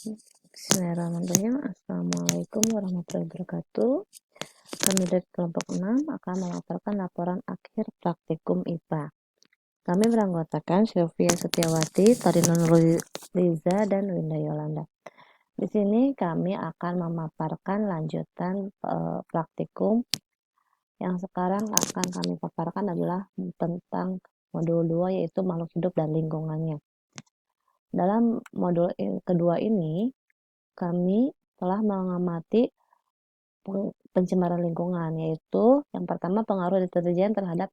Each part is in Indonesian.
Bismillahirrahmanirrahim. Assalamualaikum warahmatullahi wabarakatuh. Kami dari kelompok 6 akan melaporkan laporan akhir praktikum IPA. Kami beranggotakan Sylvia Setiawati, Tarino Nurliza, dan Winda Yolanda. Di sini kami akan memaparkan lanjutan praktikum yang sekarang akan kami paparkan adalah tentang modul 2, yaitu makhluk hidup dan lingkungannya. Dalam modul kedua ini, kami telah mengamati pencemaran lingkungan, yaitu yang pertama pengaruh deterjen terhadap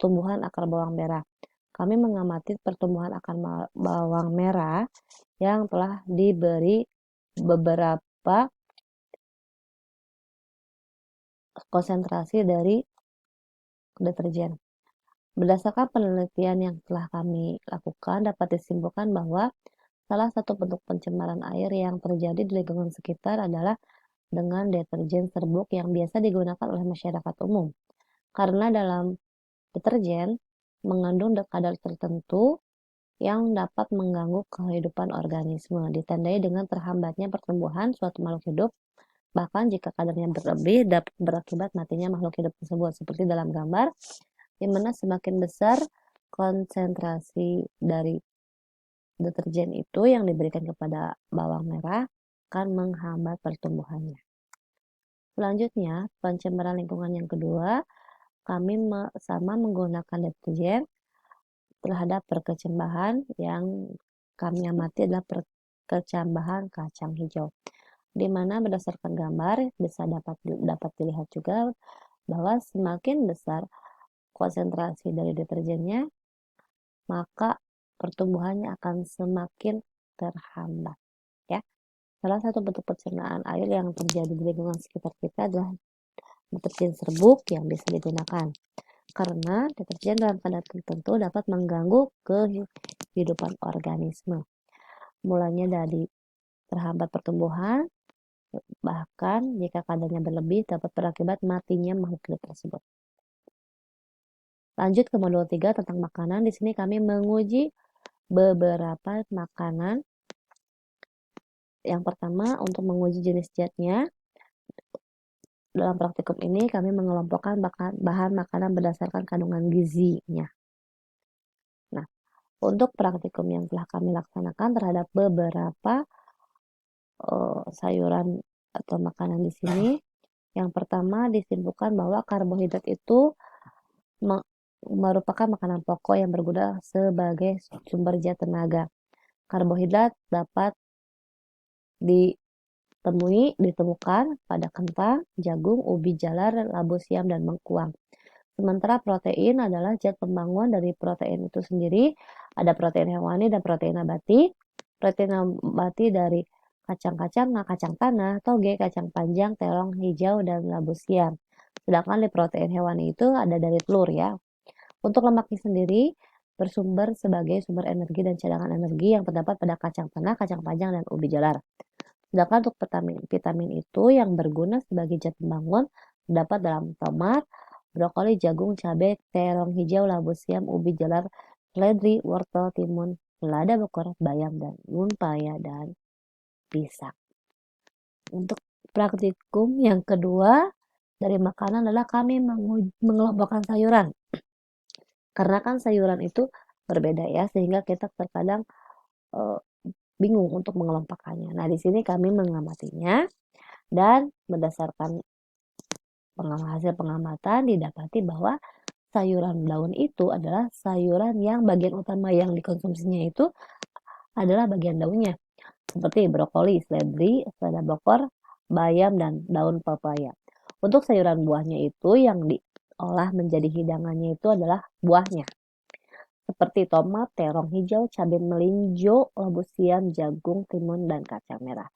tumbuhan akar bawang merah. Kami mengamati pertumbuhan akar bawang merah yang telah diberi beberapa konsentrasi dari deterjen. Berdasarkan penelitian yang telah kami lakukan, dapat disimpulkan bahwa salah satu bentuk pencemaran air yang terjadi di lingkungan sekitar adalah dengan deterjen serbuk yang biasa digunakan oleh masyarakat umum. Karena dalam deterjen mengandung kadar tertentu yang dapat mengganggu kehidupan organisme, ditandai dengan terhambatnya pertumbuhan suatu makhluk hidup, bahkan jika kadarnya berlebih dapat berakibat matinya makhluk hidup tersebut, seperti dalam gambar, di mana semakin besar konsentrasi dari deterjen itu yang diberikan kepada bawang merah akan menghambat pertumbuhannya. Selanjutnya, pencemaran lingkungan yang kedua, kami sama menggunakan deterjen terhadap perkecambahan yang kami amati adalah perkecambahan kacang hijau, di mana berdasarkan gambar bisa dapat dilihat juga bahwa semakin besar konsentrasi dari deterjennya, maka pertumbuhannya akan semakin terhambat. Ya, salah satu bentuk pencernaan air yang terjadi di lingkungan sekitar kita adalah deterjen serbuk yang bisa digunakan, karena deterjen dalam kadar tertentu dapat mengganggu kehidupan organisme, mulanya dari terhambat pertumbuhan, bahkan jika kadarnya berlebih dapat berakibat matinya makhluk hidup tersebut. Lanjut ke modul 3 tentang makanan. Di sini kami menguji beberapa makanan. Yang pertama, untuk menguji jenis zatnya. Dalam praktikum ini kami mengelompokkan bahan makanan berdasarkan kandungan gizinya. Nah, untuk praktikum yang telah kami laksanakan terhadap beberapa sayuran atau makanan di sini, yang pertama disimpulkan bahwa karbohidrat itu merupakan makanan pokok yang berguna sebagai sumber zat tenaga. Karbohidrat dapat ditemukan pada kentang, jagung, ubi jalar, labu siam, dan mengkuang. Sementara protein adalah zat pembangun dari protein itu sendiri. Ada protein hewani dan protein nabati. Protein nabati dari kacang-kacang, kacang tanah, toge, kacang panjang, terong hijau, dan labu siam. Sedangkan di protein hewani itu ada dari telur ya. Untuk lemaknya sendiri bersumber sebagai sumber energi dan cadangan energi yang terdapat pada kacang tanah, kacang panjang, dan ubi jalar. Sedangkan untuk vitamin itu yang berguna sebagai zat pembangun terdapat dalam tomat, brokoli, jagung, cabai, terong hijau, labu siam, ubi jalar, seledri, wortel, timun, lada bokor, bayam, dan daun paya, dan pisang. Untuk praktikum yang kedua dari makanan adalah kami mengelompokkan sayuran. Karena kan sayuran itu berbeda ya, sehingga kita terkadang bingung untuk mengelompokkannya. Nah, di sini kami mengamatinya dan berdasarkan hasil pengamatan didapati bahwa sayuran daun itu adalah sayuran yang bagian utama yang dikonsumsinya itu adalah bagian daunnya, seperti brokoli, seledri, lada bokor, bayam, dan daun pepaya. Untuk sayuran buahnya itu yang diolah menjadi hidangannya itu adalah buahnya, seperti tomat, terong hijau, cabai melinjo, labu siam, jagung, timun, dan kacang merah.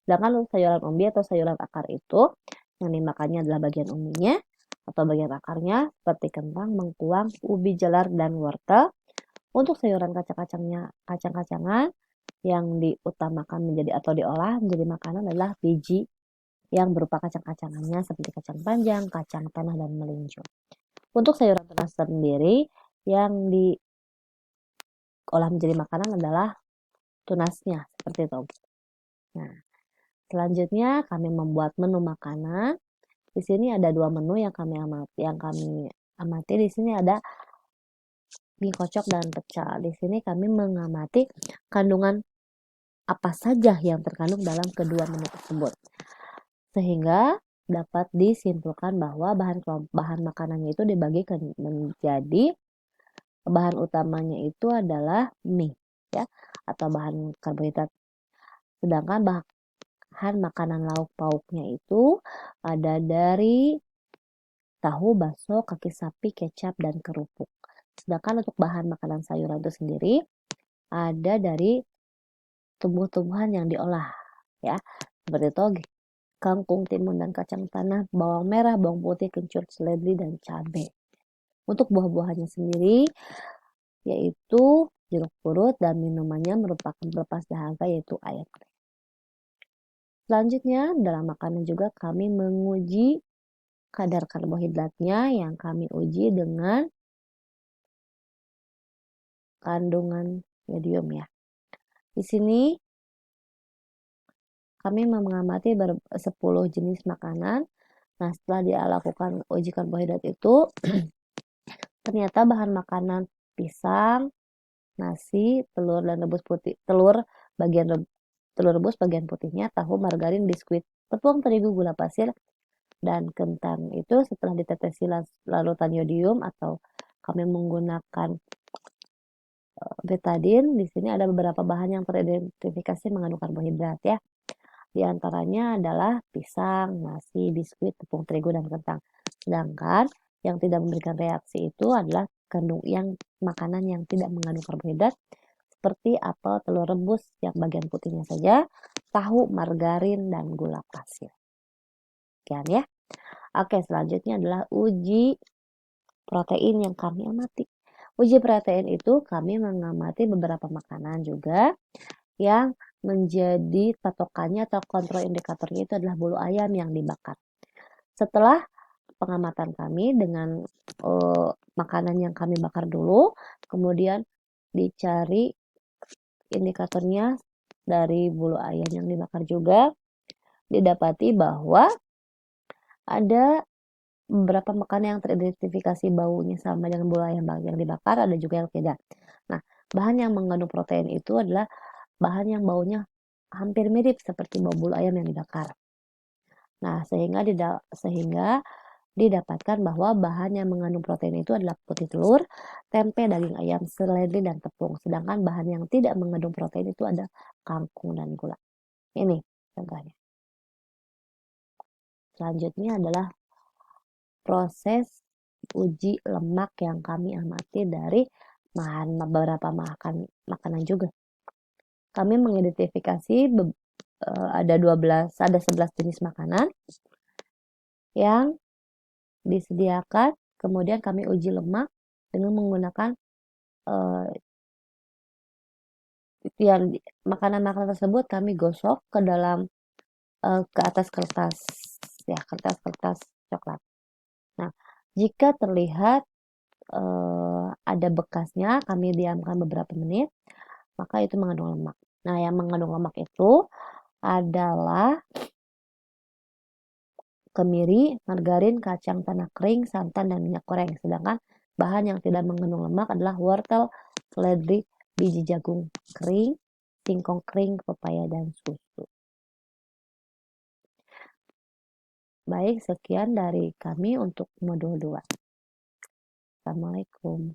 Sedangkan untuk sayuran umbi atau sayuran akar itu yang dimakannya adalah bagian umbinya atau bagian akarnya, seperti kentang, mengkuang, ubi jalar, dan wortel. Untuk sayuran kacang-kacangan yang diutamakan menjadi atau diolah menjadi makanan adalah biji yang berupa kacang-kacangannya seperti kacang panjang, kacang tanah, dan melinjo. Untuk sayuran tanah sendiri yang diolah menjadi makanan adalah tunasnya seperti itu. Nah, selanjutnya kami membuat menu makanan. Di sini ada 2 menu yang kami amati. Di sini ada mie kocok dan pecel. Di sini kami mengamati kandungan apa saja yang terkandung dalam kedua menu tersebut. Sehingga dapat disimpulkan bahwa bahan makanannya itu dibagi menjadi bahan utamanya itu adalah mie ya atau bahan karbohidrat. Sedangkan bahan makanan lauk pauknya itu ada dari tahu, bakso, kaki sapi, kecap, dan kerupuk. Sedangkan untuk bahan makanan sayuran itu sendiri ada dari tumbuh-tumbuhan yang diolah ya. Seperti toge, kangkung, timun, dan kacang tanah, bawang merah, bawang putih, kencur, seledri, dan cabai. Untuk buah-buahannya sendiri yaitu jeruk purut dan minumannya merupakan pelepas dahaga yaitu air. Selanjutnya dalam makanan juga kami menguji kadar karbohidratnya yang kami uji dengan kandungan medium ya. Di sini kami mengamati 10 jenis makanan. Nah, setelah dia lakukan uji karbohidrat itu, ternyata bahan makanan pisang, nasi, telur rebus bagian putihnya, tahu, margarin, biskuit, tepung terigu, gula pasir, dan kentang itu setelah ditetesi larutan yodium atau kami menggunakan betadine. Di sini ada beberapa bahan yang teridentifikasi mengandung karbohidrat ya. Di antaranya adalah pisang, nasi, biskuit, tepung terigu, dan kentang. Sedangkan yang tidak memberikan reaksi itu adalah makanan yang tidak mengandung karbohidrat seperti apel, telur rebus yang bagian putihnya saja, tahu, margarin, dan gula pasir. Sekian ya. Oke, selanjutnya adalah uji protein yang kami amati. Uji protein itu kami mengamati beberapa makanan juga yang menjadi patokannya atau kontrol indikatornya itu adalah bulu ayam yang dibakar. Setelah pengamatan kami dengan makanan yang kami bakar dulu, kemudian dicari indikatornya dari bulu ayam yang dibakar juga, didapati bahwa ada beberapa makanan yang teridentifikasi baunya sama dengan bulu ayam yang dibakar, ada juga yang tidak. Nah, bahan yang mengandung protein itu adalah bahan yang baunya hampir mirip seperti bau bulu ayam yang dibakar. Nah, sehingga didapatkan bahwa bahan yang mengandung protein itu adalah putih telur, tempe, daging ayam, seledri, dan tepung. Sedangkan bahan yang tidak mengandung protein itu ada kangkung dan gula. Ini contohnya. Selanjutnya adalah proses uji lemak yang kami amati dari beberapa makanan juga. Kami mengidentifikasi ada 11 jenis makanan yang disediakan, kemudian kami uji lemak dengan menggunakan yang makanan-makanan tersebut kami gosok ke atas kertas coklat. Nah, jika terlihat ada bekasnya, kami diamkan beberapa menit, maka itu mengandung lemak. Nah, yang mengandung lemak itu adalah kemiri, margarin, kacang tanah kering, santan, dan minyak goreng. Sedangkan bahan yang tidak mengandung lemak adalah wortel, seledri, biji jagung kering, singkong kering, pepaya, dan susu. Baik, sekian dari kami untuk modul 2. Assalamualaikum.